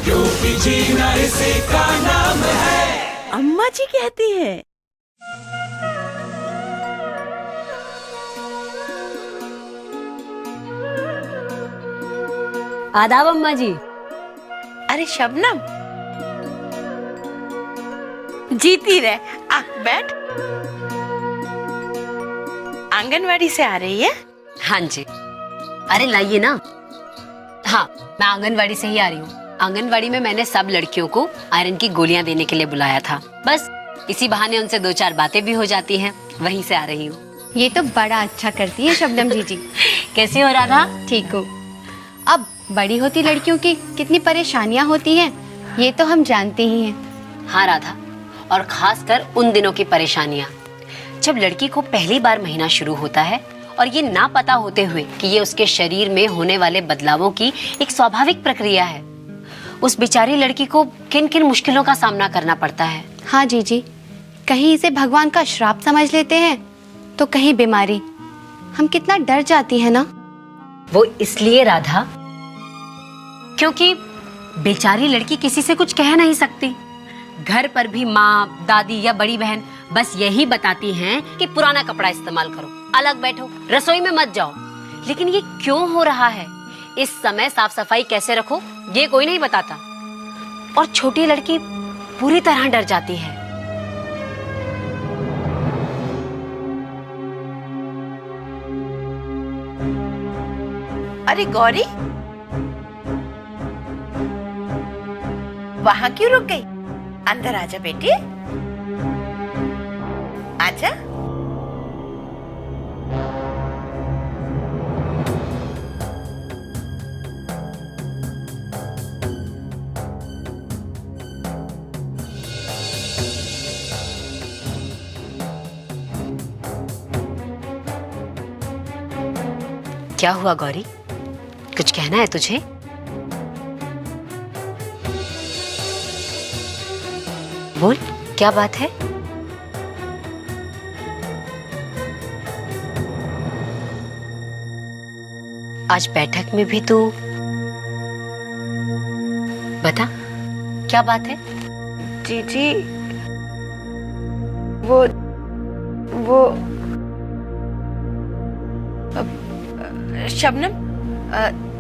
UP जीना इसी का नाम है। अम्मा जी कहती है। आदाब अम्मा जी। अरे शबनम, जीती रहे। आ बैठ। आंगनवाड़ी से आ रही है? हाँ जी। अरे लाइए ना। हाँ, मैं आंगनवाड़ी से ही आ रही हूँ। आंगनवाड़ी में मैंने सब लड़कियों को आयरन की गोलियां देने के लिए बुलाया था। बस इसी बहाने उनसे 2-4 बातें भी हो जाती हैं। वहीं से आ रही हूँ। ये तो बड़ा अच्छा करती है शबनम जी। कैसी हो राधा? ठीक हो। अब बड़ी होती लड़कियों की कितनी परेशानियां होती हैं, ये तो हम जानते ही हैं। हाँ राधा, और खासकर उन दिनों की परेशानियां जब लड़की को पहली बार महीना शुरू होता है और ये ना पता होते हुए कि ये उसके शरीर में होने वाले बदलावों की एक स्वाभाविक प्रक्रिया है। उस बेचारी लड़की को किन किन मुश्किलों का सामना करना पड़ता है। हाँ जी, कहीं इसे भगवान का श्राप समझ लेते हैं तो कहीं बीमारी। हम कितना डर जाती है ना। वो इसलिए राधा क्योंकि बेचारी लड़की किसी से कुछ कह नहीं सकती। घर पर भी माँ, दादी या बड़ी बहन बस यही बताती हैं कि पुराना कपड़ा इस्तेमाल करो, अलग बैठो, रसोई में मत जाओ। लेकिन ये क्यों हो रहा है, इस समय साफ सफाई कैसे रखो, ये कोई नहीं बताता। और छोटी लड़की पूरी तरह डर जाती है। अरे गौरी, वहां क्यों रुक गई? अंदर आजा बेटी, आजा। क्या हुआ गौरी, कुछ कहना है तुझे? बोल, क्या बात है? आज बैठक में भी तू बता, क्या बात है? जीजी, वो शबनम,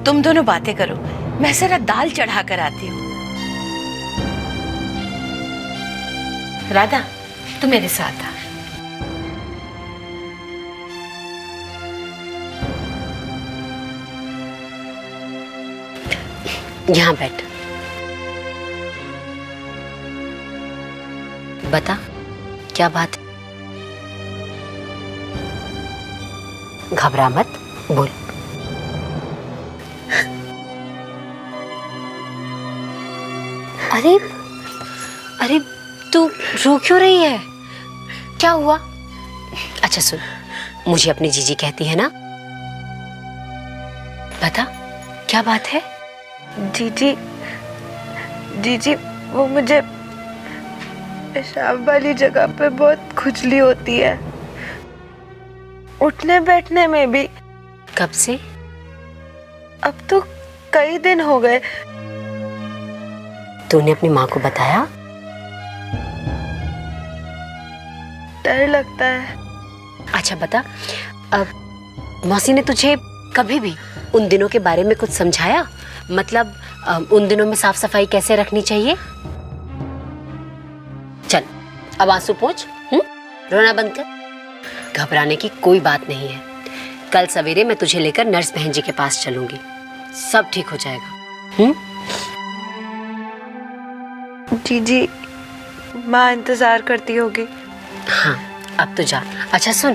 तुम दोनों बातें करो, मैं जरा दाल चढ़ा कर आती हूँ। राधा, तू मेरे साथ आ। यहाँ बैठ। बता, क्या बात है? घबरा मत, बोल। अरे अरे, तू रो क्यों रही है? क्या हुआ? अच्छा सुन, मुझे अपनी जीजी कहती है ना। बता, क्या बात है? जीजी, वो मुझे पेशाब वाली जगह पे बहुत खुजली होती है, उठने बैठने में भी। कब से? अब तो कई दिन हो गए। तूने अपनी माँ को बताया? डर लगता है। अच्छा बता, अब मौसी ने तुझे कभी भी उन दिनों के बारे में कुछ समझाया? मतलब उन दिनों में साफ सफाई कैसे रखनी चाहिए? चल अब आंसू पोंछ, रोना बंद कर। घबराने की कोई बात नहीं है। कल सवेरे मैं तुझे लेकर नर्स बहन जी के पास चलूंगी, सब ठीक हो जाएगा। जीजी, माँ इंतजार करती होगी। हाँ, अब तो जा। अच्छा सुन,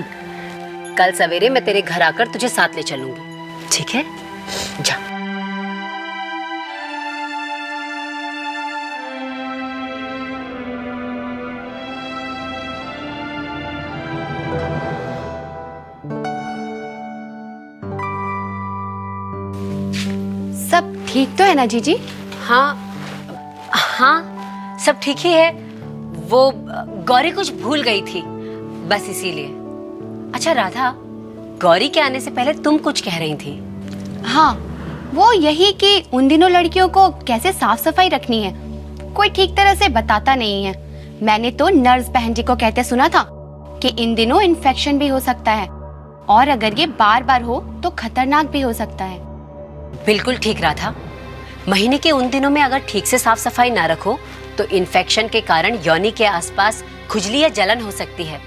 कल सवेरे मैं तेरे घर आकर तुझे साथ ले चलूंगी, ठीक है? जा। सब ठीक तो है ना जीजी? हाँ हाँ, सब ठीक ही है। वो गौरी कुछ भूल गई थी, बस इसीलिए। अच्छा राधा, गौरी के आने से पहले तुम कुछ कह रही थी। हाँ, वो यही कि उन दिनों लड़कियों को कैसे साफ सफाई रखनी है कोई ठीक तरह से बताता नहीं है। मैंने तो नर्स बहन जी को कहते सुना था कि इन दिनों इन्फेक्शन भी हो सकता है और अगर ये बार बार हो तो खतरनाक भी हो सकता है। बिल्कुल ठीक रहा था। महीने के उन दिनों में अगर ठीक से साफ सफाई ना रखो तो इन्फेक्शन के कारण योनि के आसपास खुजली या जलन हो सकती है।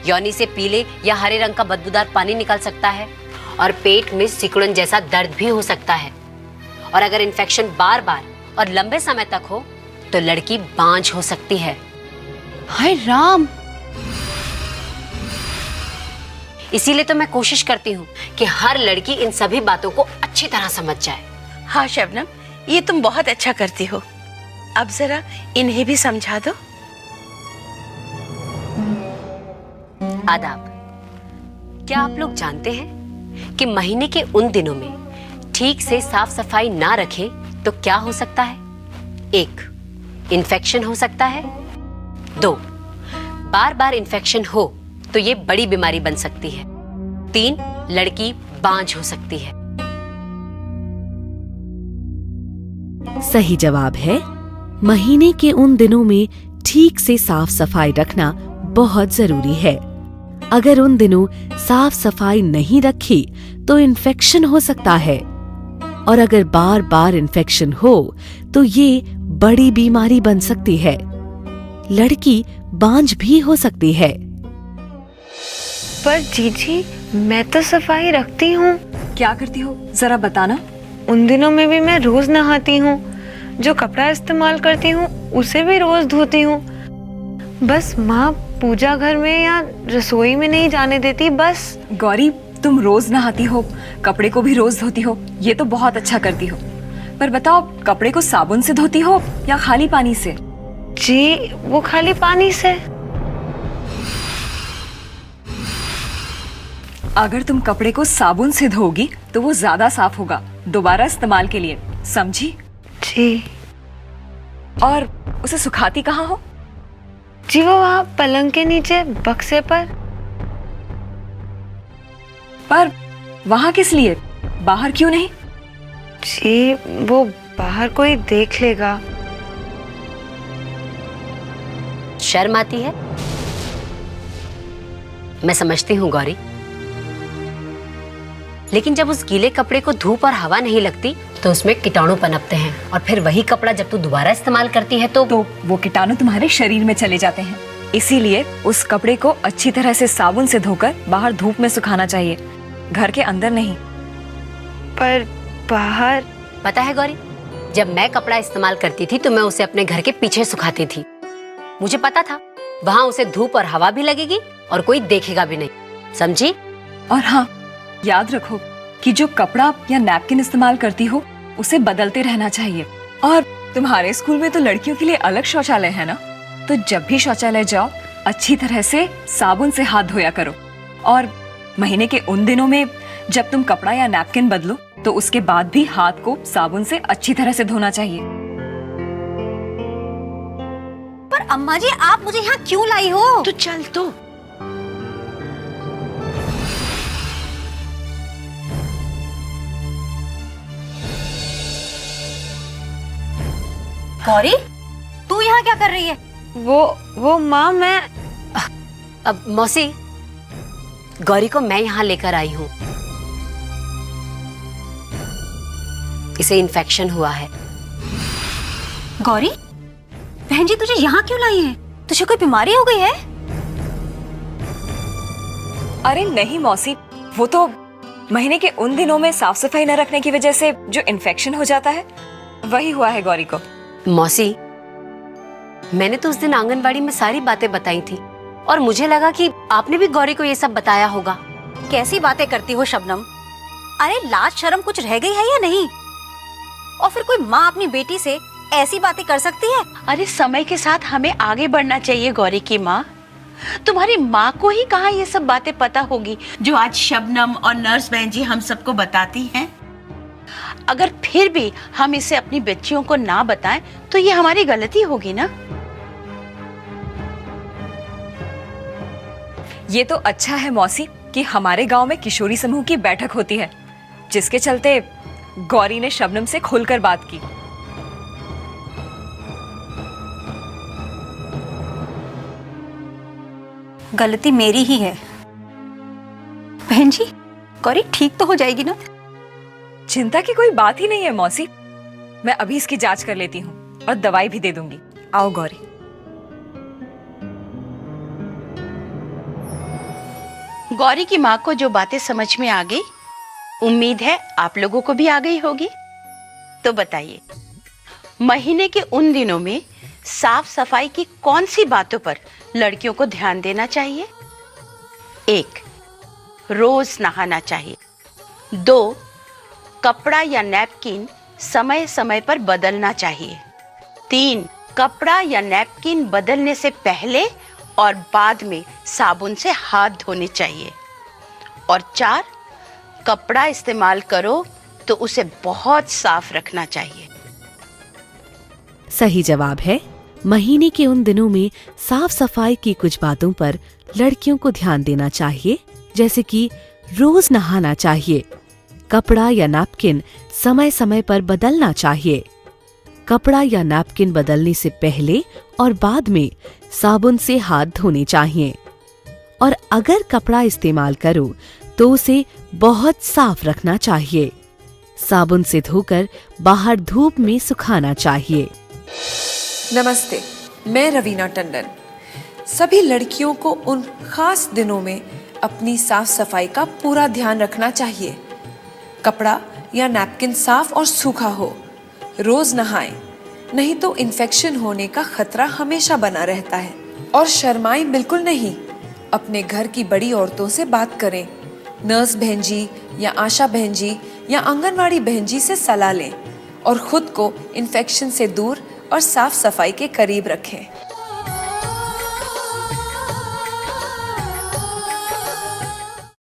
योनि से पीले या हरे रंग का बदबूदार पानी निकल सकता है और पेट में सिकुड़न जैसा दर्द भी हो सकता है। और अगर इन्फेक्शन बार बार और लंबे समय तक हो तो लड़की बांझ हो सकती है। हाय राम। इसीलिए तो मैं कोशिश करती हूँ कि हर लड़की इन सभी बातों को अच्छी तरह समझ जाए। हाँ शबनम, ये तुम बहुत अच्छा करती हो। अब जरा इन्हें भी समझा दो। आदाब। क्या आप लोग जानते हैं कि महीने के उन दिनों में ठीक से साफ सफाई ना रखें तो क्या हो सकता है? 1, इन्फेक्शन हो सकता है। 2, बार बार इन्फेक्शन हो तो ये बड़ी बीमारी बन सकती है। 3, लड़की बांझ हो सकती है। सही जवाब है, महीने के उन दिनों में ठीक से साफ सफाई रखना बहुत जरूरी है। अगर उन दिनों साफ सफाई नहीं रखी तो इन्फेक्शन हो सकता है और अगर बार बार इन्फेक्शन हो तो ये बड़ी बीमारी बन सकती है। लड़की बांझ भी हो सकती है। पर जीजी, मैं तो सफाई रखती हूँ। क्या करती हो जरा बताना। उन दिनों में भी मैं रोज नहाती हूँ, जो कपड़ा इस्तेमाल करती हूँ उसे भी रोज धोती हूँ। बस माँ पूजा घर में या रसोई में नहीं जाने देती बस। गौरी, तुम रोज नहाती हो, कपड़े को भी रोज धोती हो, ये तो बहुत अच्छा करती हो। पर बताओ, कपड़े को साबुन से धोती हो या खाली पानी से? जी, वो खाली पानी से। अगर तुम कपड़े को साबुन से धोगी तो वो ज्यादा साफ होगा दोबारा इस्तेमाल के लिए, समझी? जी। और उसे सुखाती कहाँ हो? जी, वो वहाँ पलंग के नीचे बक्से पर वहाँ किस लिए? बाहर क्यों नहीं? जी, वो बाहर कोई देख लेगा। शर्म आती है? मैं समझती हूँ गौरी, लेकिन जब उस गीले कपड़े को धूप और हवा नहीं लगती तो उसमें कीटाणु पनपते हैं और फिर वही कपड़ा जब तू दोबारा इस्तेमाल करती है तो वो कीटाणु तुम्हारे शरीर में चले जाते हैं। इसीलिए उस कपड़े को अच्छी तरह से साबुन से धोकर बाहर धूप में सुखाना चाहिए, घर के अंदर नहीं। पर बाहर? पता है गौरी, जब मैं कपड़ा इस्तेमाल करती थी तो मैं उसे अपने घर के पीछे सुखाती थी। मुझे पता था वहाँ उसे धूप और हवा भी लगेगी और कोई देखेगा भी नहीं, समझी? और हाँ, याद रखो कि जो कपड़ा या नैपकिन इस्तेमाल करती हो उसे बदलते रहना चाहिए। और तुम्हारे स्कूल में तो लड़कियों के लिए अलग शौचालय है ना, तो जब भी शौचालय जाओ अच्छी तरह से साबुन से हाथ धोया करो। और महीने के उन दिनों में जब तुम कपड़ा या नैपकिन बदलो तो उसके बाद भी हाथ को साबुन से अच्छी तरह से धोना चाहिए। पर अम्मा जी, आप मुझे यहाँ क्यों लाई हो? तो चल तो। गौरी, तू यहाँ क्या कर रही है? वो माँ, मैं अब मौसी, गौरी को मैं यहाँ लेकर आई हूँ। इसे इन्फेक्शन हुआ है। गौरी, बहन जी तुझे यहाँ क्यों लाई है? तुझे कोई बीमारी हो गई है? अरे नहीं मौसी, वो तो महीने के उन दिनों में साफ सफाई न रखने की वजह से जो इन्फेक्शन हो जाता है वही हुआ है गौरी को। मौसी, मैंने तो उस दिन आंगनबाड़ी में सारी बातें बताई थी और मुझे लगा कि आपने भी गौरी को ये सब बताया होगा। कैसी बातें करती हो शबनम? अरे लाज शर्म कुछ रह गई है या नहीं? और फिर कोई माँ अपनी बेटी से ऐसी बातें कर सकती है? अरे समय के साथ हमें आगे बढ़ना चाहिए गौरी की माँ। तुम्हारी माँ को ही कहाँ ये सब बातें पता होगी जो आज शबनम और नर्स बहन जी हम सबको बताती हैं। अगर फिर भी हम इसे अपनी बच्चियों को ना बताएं तो ये हमारी गलती होगी ना। ये तो अच्छा है मौसी कि हमारे गांव में किशोरी समूह की बैठक होती है, जिसके चलते गौरी ने शबनम से खुलकर बात की। गलती मेरी ही है। बहन जी, गौरी ठीक तो हो जाएगी ना? चिंता की कोई बात ही नहीं है मौसी। मैं अभी इसकी जांच कर लेती हूँ और दवाई भी दे दूंगी। आओ गौरी। गौरी की माँ को जो बातें समझ में आ गई, उम्मीद है आप लोगों को भी आ गई होगी। तो बताइए, महीने के उन दिनों में साफ सफाई की कौन सी बातों पर लड़कियों को ध्यान देना चाहिए? 1. रोज नहाना चाहिए। 2. कपड़ा या नैपकिन समय समय पर बदलना चाहिए। 3. कपड़ा या नैपकिन बदलने से पहले और बाद में साबुन से हाथ धोने चाहिए। और 4. कपड़ा इस्तेमाल करो तो उसे बहुत साफ रखना चाहिए। सही जवाब है, महीने के उन दिनों में साफ सफाई की कुछ बातों पर लड़कियों को ध्यान देना चाहिए, जैसे कि रोज नहाना चाहिए, कपड़ा या नैपकिन समय समय पर बदलना चाहिए, कपड़ा या नैपकिन बदलने से पहले और बाद में साबुन से हाथ धोने चाहिए, और अगर कपड़ा इस्तेमाल करो तो उसे बहुत साफ रखना चाहिए। साबुन से धोकर बाहर धूप में सुखाना चाहिए। नमस्ते, मैं रवीना टंडन। सभी लड़कियों को उन खास दिनों में अपनी साफ सफाई का पूरा ध्यान रखना चाहिए। कपड़ा या नैपकिन साफ और सूखा हो। रोज नहाएं, नहीं तो इन्फेक्शन होने का खतरा हमेशा बना रहता है। और शर्माएं बिल्कुल नहीं, अपने घर की बड़ी औरतों से बात करें। नर्स बहन जी या आशा बहन जी या आंगनवाड़ी बहन जी से सलाह लें और खुद को इन्फेक्शन से दूर और साफ सफाई के करीब रखें।